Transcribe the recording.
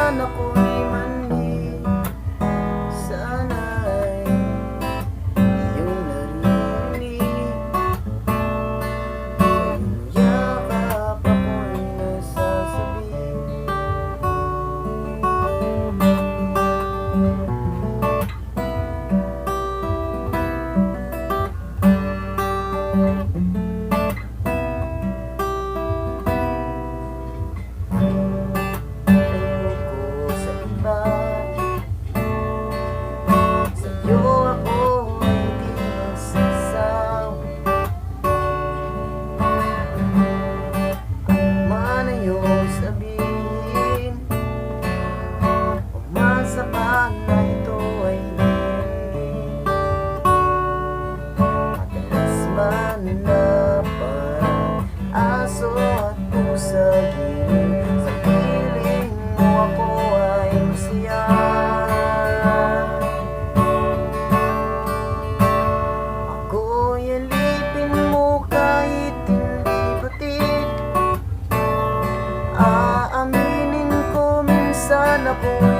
man ako'y mali, sana'y iyong naririnig. Sa iyong yakap ako'y nasasabi. Na ito ay narinig, madalas man na parang aso at pusa gilid. Sa piling mo ako ay masaya, ako'y alipin mo kahit hindi batid. Aaminin ko minsan ako'y